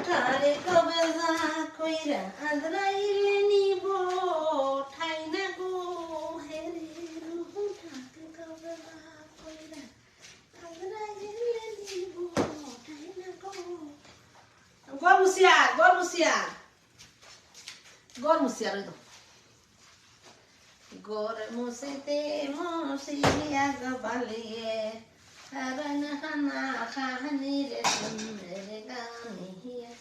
ঠারে কবে যা কইরা আজরাইলে নিব ঠাই না গো হেরে রুহুটাকে কবে যা কইরা আজরাইলে নিব ঠাই না গো গরমুসিয়া রইল গরে মুসিতে মুসিয়া গবালিয়ে হারানা হানা খাহানি রে রে গানিয়া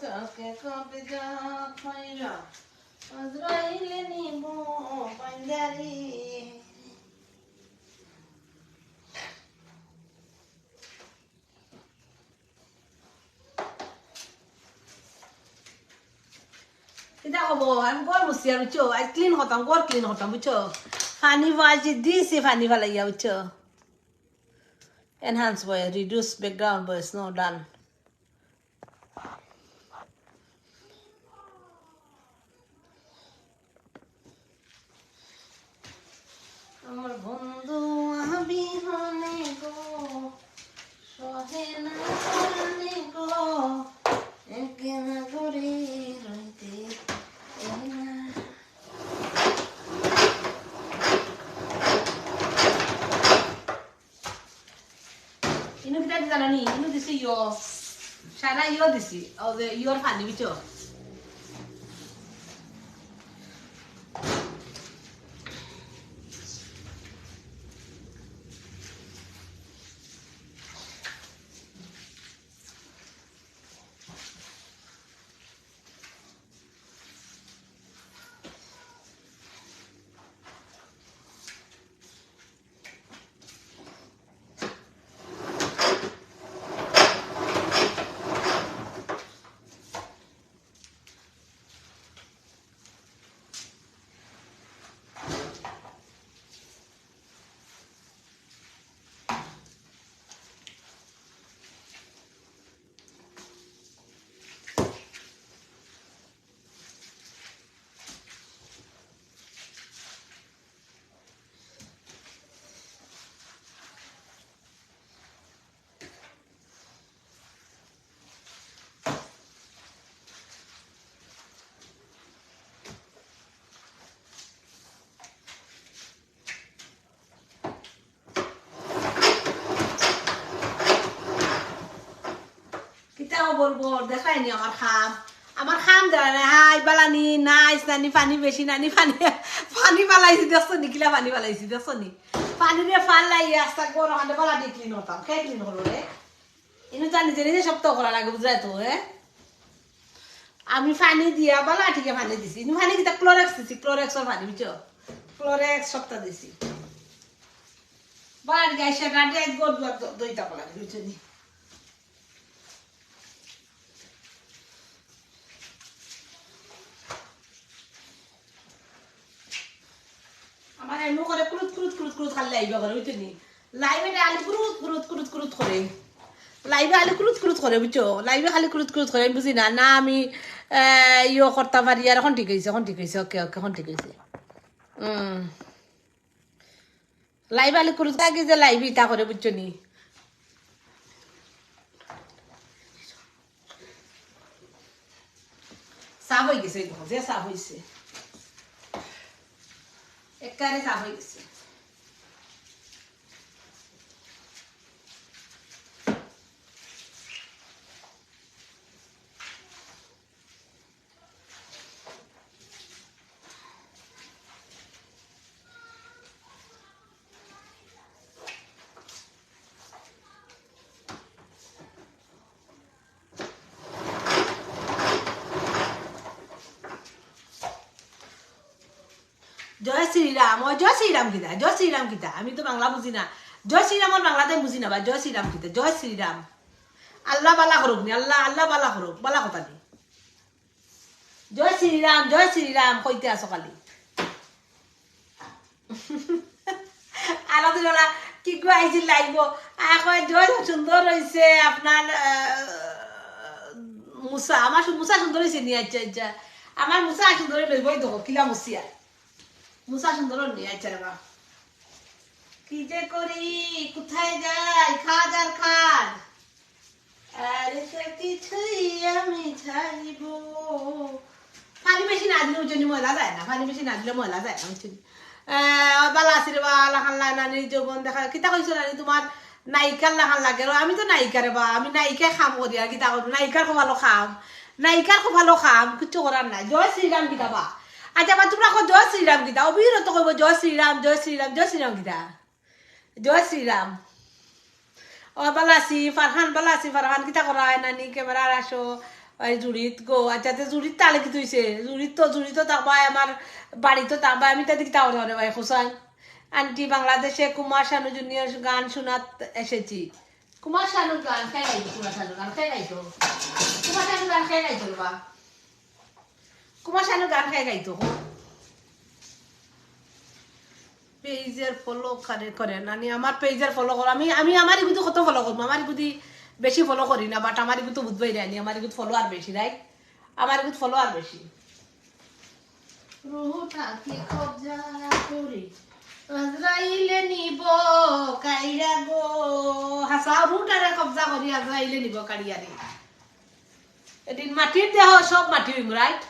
কাকে কবে যা কইরা আজরাইলে নিব পাঞ্জারি Tidak apa, I'm going to see you. I clean hotam, go clean hotam, bucho. Funny vaji this, funny vala ya bucho. Enhance boy, reduce background boy, no done. Amar bondhu abhi hone go, sohe na hone go, ekena gori roite. Inu kita di sana nih, inu disi yo, sana yo disi, oh the your funny bicho. বলবো দেখায়নি আমার খাম দেয় না high বালানি nice নানি পানি বেশি নানি পানি পালাইছি দেখছো নি কিলা পানি পালাইছি দেখছো নি পানি রে ফালাই আস্তা গরম হান্ডে বালা দিয়ে ক্লিন হতাম খেয়ে ক্লিন হলো রে ইনু জানি যে নিজে সপ্তাহ করা লাগে বুঝাই তো আমি পানি দিয়া বালা ঠিকে পানি দিছি ইনু পানি কিতা ক্লোরেক্স দিছি ক্লোরেক্সর পানি বুঝছো ক্লোরেক্স সপ্তাহ দিছি বালার গাইসা গাড়ি এক গোট দইতা পালা বুঝছো নি আমার এমন করে কুরুত খালি লাইভ করে বুঝছো নি লাইভে আলি কুরুত করে লাইভে খালি কুরুত করে বুঝছো লাইভে খালি কুরুত করে আমি বুঝি না না আমি ইয়ে করতে পারি আর এখন ঠিক হয়েছে ওকে এখন ঠিক হয়েছে লাইভে খালি কুরুত আগে যে লাইভে ইটা করে বুঝছো নি সাফ হয়ে গেছে যে সাফ হয়েছে একবারে সাফ হয়ে গেছে জয় শ্রীরাম ও জয় শ্রীরাম কিতা আমি তো বাংলা বুঝি না জয় শ্রীরাম আর বাংলাতে বুঝি না বা জয় শ্রীরাম কিতা জয় শ্রীরাম আল্লাহ বালা করুক নি আল্লাহ বালা করুক বালা কথা নি জয় শ্রীরাম কইতে আসো কালি আলাদা কি কো আইছিল লাইব কয় জয় সুন্দর হইছে আপনার মুসা আমার মুসা সুন্দর হইছে নি আচ্ছা আমার মুসা সুন্দর লইবই দেখো কিলা মুসিয়া মুসা সুন্দর নি আচ্ছা রে বা কি যে করি কোথায় যাই খাদ আর খাদ আর তো কিছুই আমি চাইবো পানি বেশি না দিলে উজনি ময়লা যায় না পানি বেশি না দিলে ময়লা যায় না উজনি বালা আছে রে বালা খাল্লা নানি যৌবন দেখা কিতা কইছো নানি তোমার নায়িকার লাখান লাগে আমি তো নায়িকা রে বা আমি নায়িকায় খাম করি আর কিতা করবো নায়িকার খুব ভালো খাম নায়িকার খুব ভালো খাম কিচ্ছু করার নাই জয় শ্রীরাম গীতা বা আচ্ছা বা তোমরা জয় শ্রীরাম গীতা অবিরত কইব জয় শ্রীরাম জয় শ্রীরাম জয় শ্রীরাম গীতা জয় শ্রীরাম ও বালাসি ফারহান কিতা করা হয় নানি ক্যামেরার আসো ওই জুড়িত গো আচ্ছা তো জুড়িত তালে কি তুইছে জুড়িত তাকবাই আমার বাড়ি তো তাকবাই আমি তাদের তাও ধরে ভাই হোসাইন আন্টি বাংলাদেশে কুমার শানু জুনিয়র গান শোনাত এসেছি কুমার শানুর গান খাই গাইতো কুমার শানুর গান খাই গাইতো কুমার শানুর গান খাই গাইতো বা কুমার শানুর গান খাই গাইতো পেজের ফলো করে নানি আমার পেজের ফলো করো আমি আমার ইগুতো কত ফলো করবো আমার ইগুদি বেশি ফলো করি না বাট আমার ইগুতো বুঝবাই রানি আমার ইগুত ফলো আর বেশি রাইট আমার ইগুত ফলো আর বেশি রুহটা কি কবজা করি আজরাইলে নিব কাইরা গো হাসা রুটারে কবজা করি আজরাইলে নিব কাড়িয়ারে এদিন মাটির দেহ সব মাটি হইম রাইট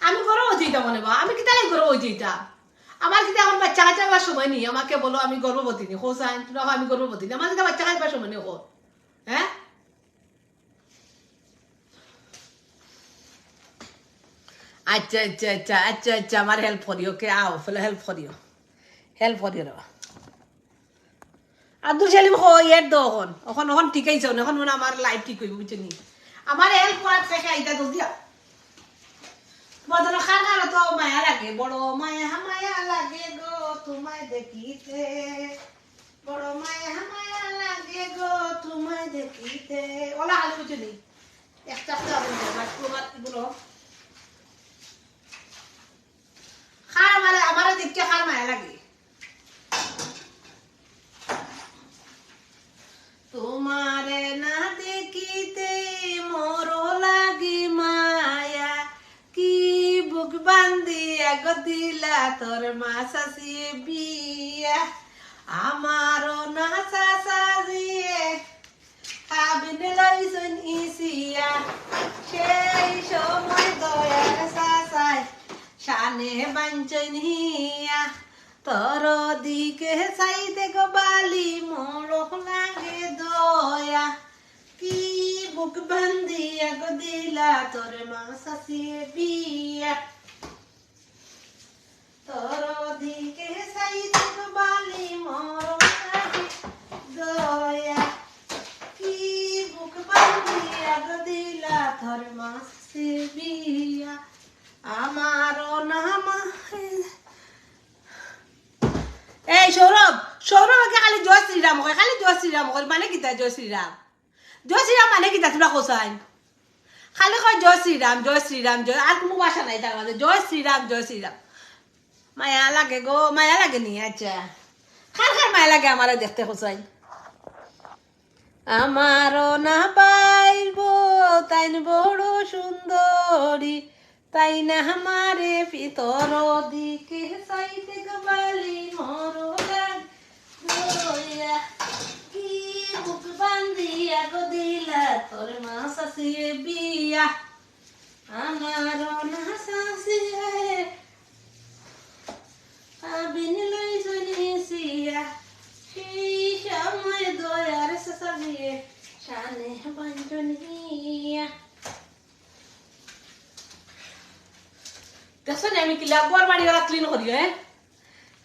আমি গরো হইতা মনে বা আমি কিতালে গরো হইতা আমার যদি আমার বাচ্চা কাচ্চা বা সময় নেই আমাকে বলো আমি গর্ভবতী নেই হোসাইন তোরা আমি গর্ভবতী নেই আমার যদি বাচ্চা কাচ্চা সময় নেই হ্যাঁ আচ্ছা আচ্ছা আচ্ছা আচ্ছা আচ্ছা আমার হেল্প করিও কে আও ফেলে হেল্প করিও রা আব্দুল সেলিম ইয়ের দো এখন ঠিক আছে এখন মানে আমার লাইফ ঠিক হইব বুঝছেন আমার হেল্প করার থেকে আইতা তো দিয়া বদল খানার তো মায়া লাগে বড় মায়া লাগে গো তোমায় দেখিতে বড় মায়া লাগে গো তোমায় দেখিতে ওলা হালি বুঝছেন একটা বলো খার মানে আমার দেখতে খার মায়া লাগে তোমারে না দেখিতে মোর লাগে মায়া কি বুক বান্ধিয়া গো দিলা তোর মা শাসিয়ে বিয়া আমারও না শাসিয়ে হাবিনে লইছন ইসিয়া সেই সময় দয়ার শাসায় শানে বাঞ্চন হিয়া তোর দিকে চাইতে গো বালি মোর লাগে দয়া কি বুক বান্ধিয়া গো দিলা তোর মা শাসিয়ে বিয়া তোর দিকে চাইতে গো বালি মোর লাগে দয়া কি বুক বান্ধিয়া গো দিলা তোর মা শাসিয়ে বিয়া আমারও নাম এই সৌরভকে খালি জয় শ্রীরাম কয় খালি জয় শ্রীরাম কয় মানে কিতা জয় শ্রীরাম মানে কিতা তোমরা কোসাইন খালি কয় জয় শ্রীরাম জয় আর কোনো ভাষা নাই তার মাঝে জয় শ্রীরাম মায়া লাগে গো মায়া লাগে নি আচ্ছা খার মায়া লাগে আমার দেখতে কোসাইন আমারও না পাইব তাইন বড় সুন্দরী তাই না আমারে ভিতর দিকে চাইতে গবালি মরো কি বুক বান্ধিয়া গো দিলা তোর মা শাসিয়ে বিয়া আমারও না শাসিয়ে আবিন লইছন হিসিয়া সেই সময় দয়ার শাসিয়ে শানে বাঞ্চন হিয়া দেখো না আমি কিলা গোর বাড়ি ওরা ক্লিন করি হ্যাঁ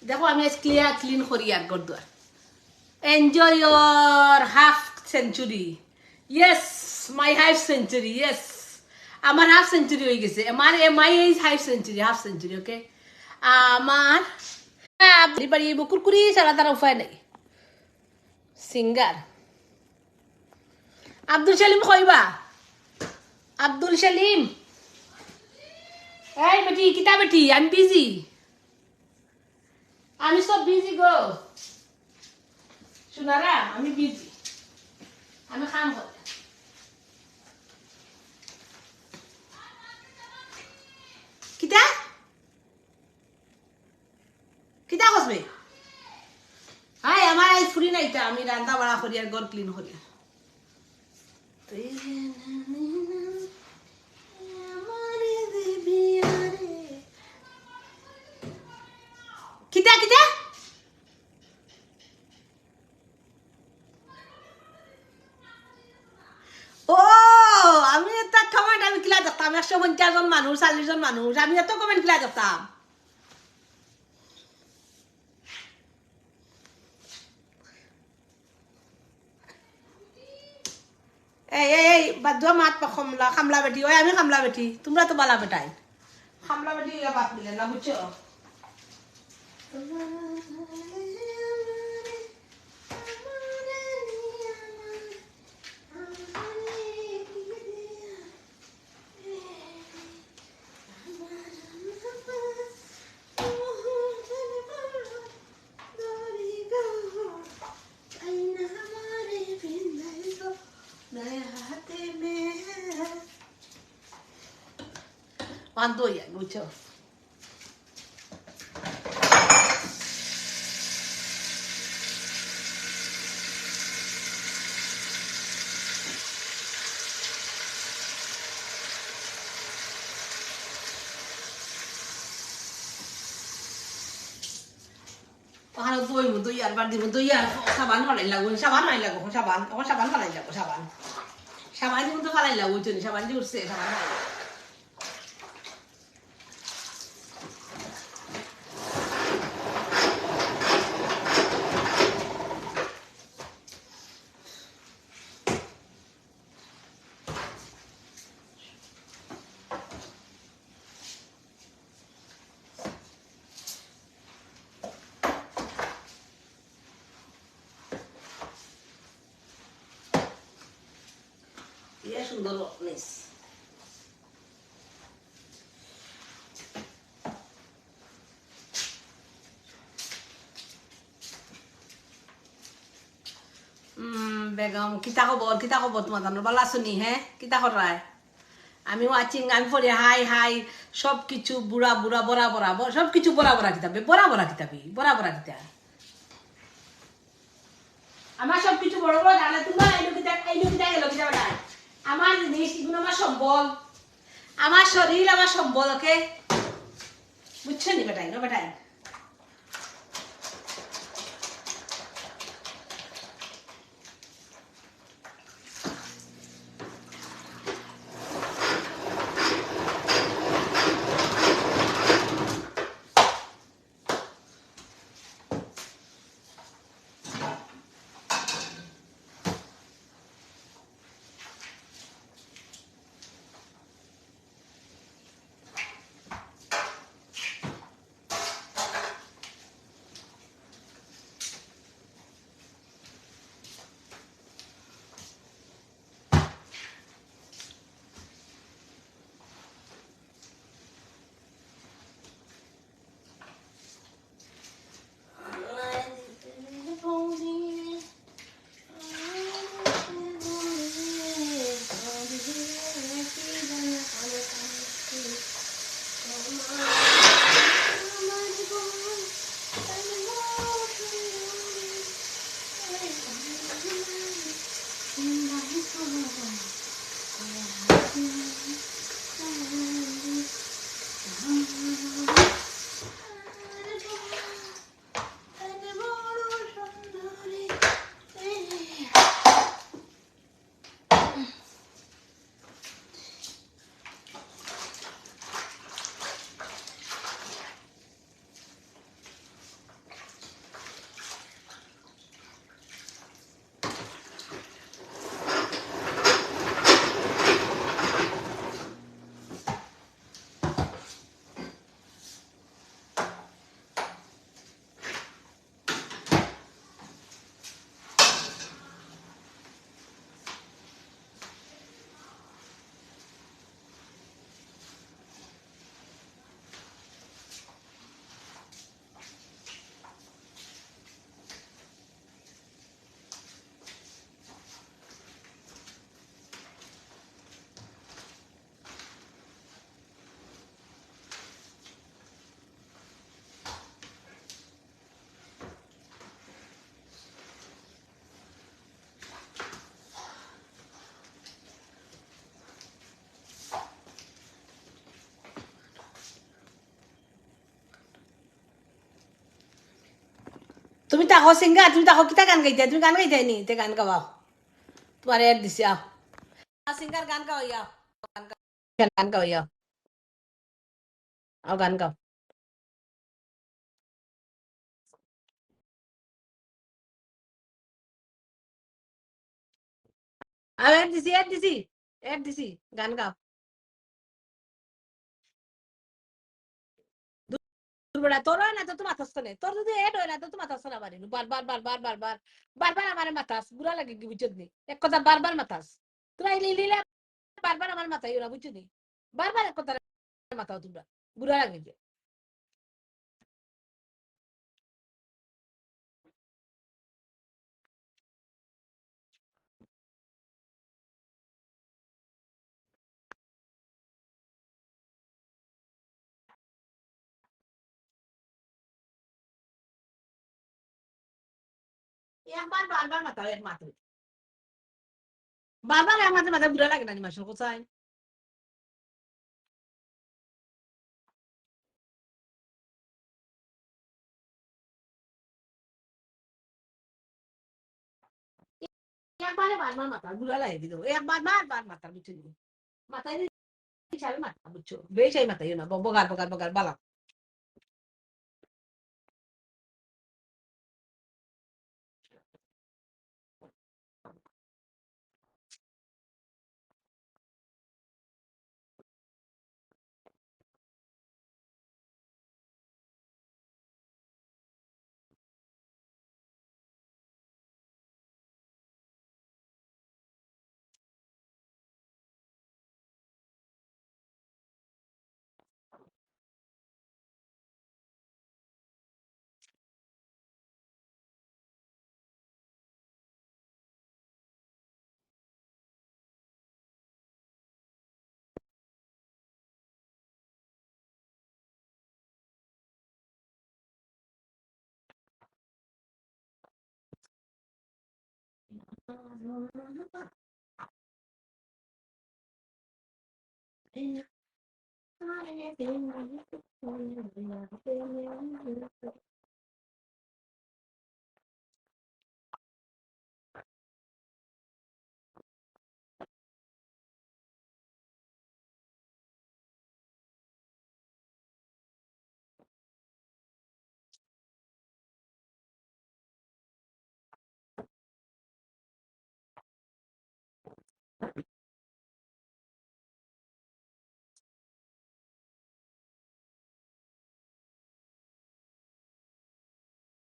দেখো আমি ক্লিন করি আর গোর দুয়ার enjoy your half century yes my half century yes আমার হাফ সেঞ্চুরি হয়ে গেছে আমার মাই ইজ হাফ সেঞ্চুরি ওকে আমার বাড়ি কুরকুরি ছাড়া তার উপায় নেই সিঙ্গার আব্দুল সেলিম কইবা আব্দুল সেলিম এই বেটি কিতা বেটি আমি বিজি আমি সব বিজি গো শোনারা আমি বিজি আমি কাম করি কিতা কিতা কসবে ফুরি নাইতা আমি রান্না বাড়া করি আর ঘর ক্লিন করি কিতা কিতা ও আমি এত কমেন্ট আমি কিলা দেখতাম 150 জন মানুষ 40 জন মানুষ আমি এত কমেন্ট কিলা দেখতাম এই বাদ মাত খামলা খামলা বেটি ওই আমি খামলা বেটি তোমরা তো বালা বেটাই খামলা বেটি বাদ মিলে না বুঝছো Quanto ya, mucho. Kalau tôi muốn tôi ăn ban thì muốn tôi ăn sao bán họ lại là sao bán này là của sao bán họ lại là của sao bán thì muốn tôi lại là của chuyện sao bán thì sẽ sao bán này ya সুন্দর নিস বেগম কিতা খবর তোমার জানো ভালো আছো নি হ্যাঁ কিতা করায় আমি ওয়াচিং আমি পড়ি হাই হাই সব কিছু বুড়া বুড়া বড়া বড়া সব কিছু বড়া বড়া কিতাবে বড়া বড়া কিতা আমার সব কিছু বড় বড় জানলে তোমরা এইলো কিতা গেল কিতা বেটা আমার জিনিস এগুলো আমার সম্বল আমার শরীর আমার সম্বল ওকে বুঝছো নি বেটাই তুমি তাকো সিঙ্গার তুমি তাকো কিতা গান গাইতে তুমি গান গাইতে নি তে গান গাওয়াও তোমার এড দিছি আও সিঙ্গার গান গাওয়াইয়া গান গাওয়াইয়া আও গান গাও আও এড দিছি গান গাও দুর্বড়া তোর হয় না তো তোমার মাথাস না তোর যদি এড হয় না তো তোমার মাথাস না পারি বারবার আমার মাথাস বুড়া লাগে কি বুঝছত নি এক কথা বারবার মাথাস তোরা লিলে বারবার আমার মাথায় ওরা বুঝছো নি বারবার এক কথা মাথাও তোমরা বুড়া লাগে যে একবার বারবার মাথাও এক মাত্র বারবার আমাদের মাথায় বুড়া লাগে না মাসের কোথায় একবারে বারবার মাথা বুড়া লাগে দিল একবার বারবার মাথা বুঝছো নি মাথায় হিসাবে মাথা বুঝছো বেশ এই মাথায় না বগার বগার বগার বালা